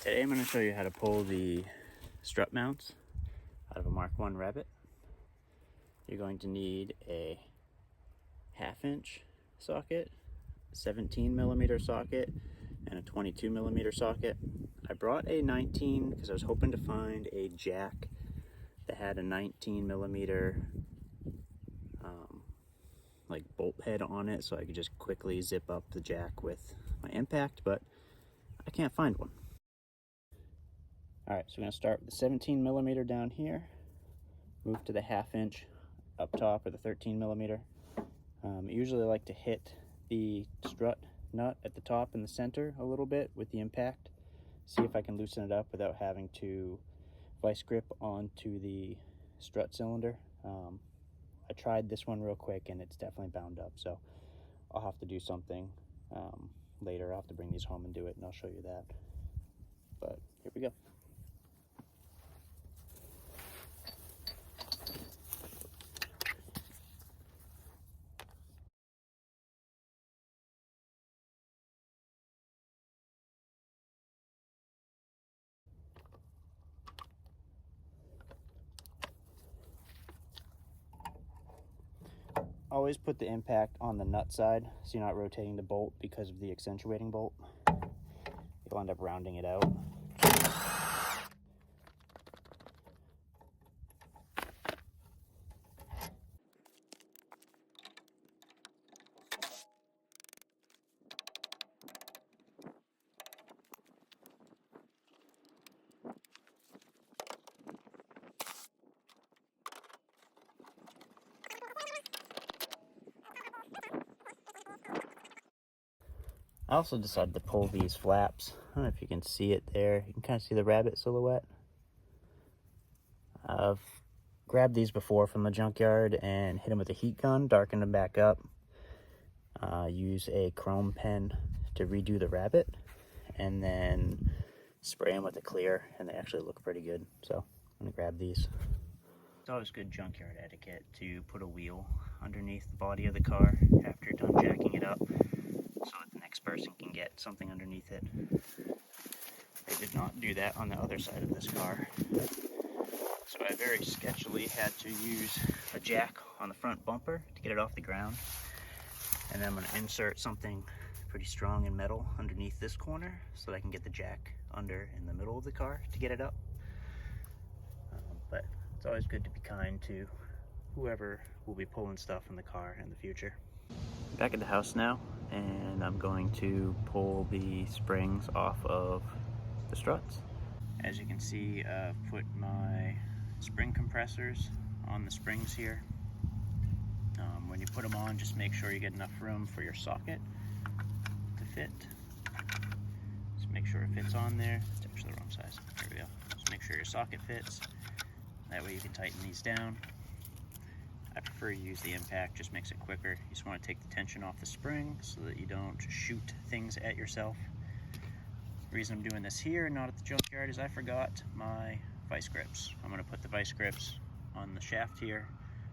Today I'm going to show you how to pull the strut mounts out of a Mark 1 Rabbit. You're going to need a 1/2 inch socket, 17mm socket, and a 22mm socket. I brought a 19 because I was hoping to find a jack that had a 19mm like bolt head on it so I could just quickly zip up the jack with my impact, but I can't find one. Alright, so we're going to start with the 17mm down here, move to the 1/2 inch up top, or the 13mm. Usually I like to hit the strut nut at the top in the center a little bit with the impact, see if I can loosen it up without having to vice grip onto the strut cylinder. I tried this one real quick and it's definitely bound up, so I'll have to do something later. I'll have to bring these home and do it, and I'll show you that. But here we go. Always put the impact on the nut side so you're not rotating the bolt because of the accentuating bolt. You'll end up rounding it out. I also decided to pull these flaps. I don't know if you can see it there. You can kind of see the rabbit silhouette. I've grabbed these before from the junkyard and hit them with a heat gun, darkened them back up. Use a chrome pen to redo the rabbit, and then spray them with a clear, and they actually look pretty good. So I'm gonna grab these. It's always good junkyard etiquette to put a wheel underneath the body of the car after you're done jacking it up, so that the next person can get something underneath it. They did not do that on the other side of this car. So I very sketchily had to use a jack on the front bumper to get it off the ground. And then I'm going to insert something pretty strong in metal underneath this corner so that I can get the jack under in the middle of the car to get it up. But it's always good to be kind to whoever will be pulling stuff in the car in the future. Back at the house now, and I'm going to pull the springs off of the struts. As you can see, I've put my spring compressors on the springs here. When you put them on, just make sure you get enough room for your socket to fit. Just make sure it fits on there. It's actually the wrong size. There we go. Just make sure your socket fits. That way you can tighten these down. I prefer to use the impact, just makes it quicker. You just want to take the tension off the spring so that you don't shoot things at yourself. The reason I'm doing this here and not at the junkyard is I forgot my vice grips. I'm going to put the vice grips on the shaft here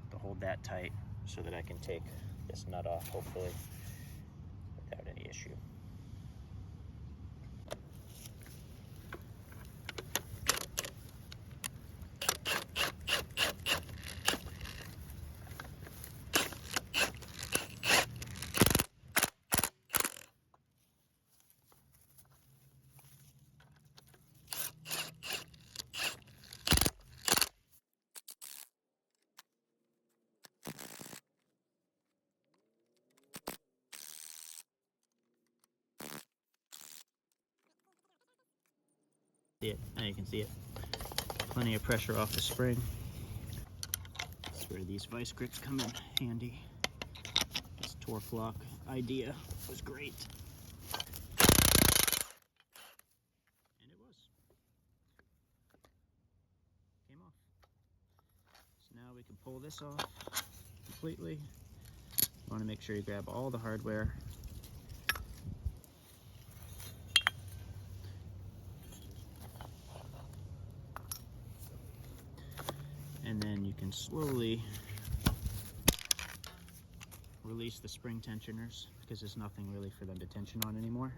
to hold that tight so that I can take this nut off, hopefully, without any issue. See it, now you can see it. Plenty of pressure off the spring. That's where these vice grips come in handy. This torque lock idea was great. And it was. Came off. So now we can pull this off completely. You want to make sure you grab all the hardware. And then you can slowly release the spring tensioners because there's nothing really for them to tension on anymore.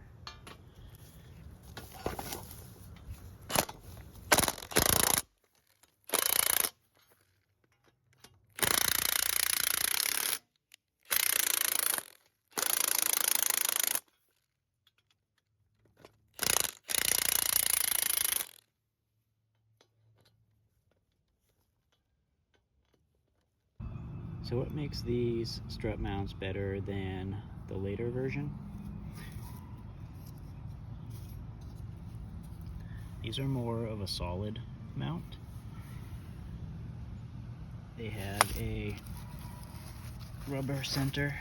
So what makes these strut mounts better than the later version? These are more of a solid mount. They have a rubber center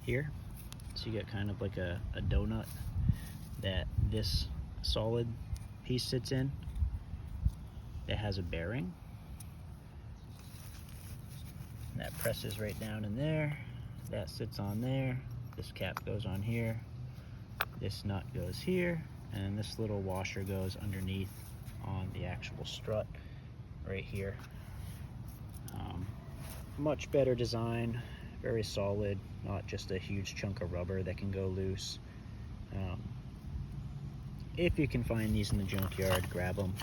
here, so you get kind of like a donut that this solid piece sits in. It has a bearing that presses right down in there. That sits on there. This cap goes on here. This nut goes here, and this little washer goes underneath on the actual strut right here. Much better design, very solid, not just a huge chunk of rubber that can go loose. If you can find these in the junkyard, grab them,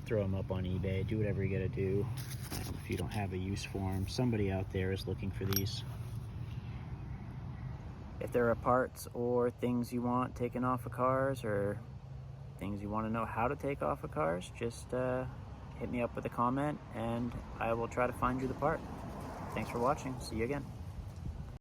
throw them up on eBay, do whatever you gotta do. If you don't have a use for them, somebody out there is looking for these. If there are parts or things you want taken off of cars, or things you want to know how to take off of cars, just hit me up with a comment and I will try to find you the part. Thanks for watching. See you again.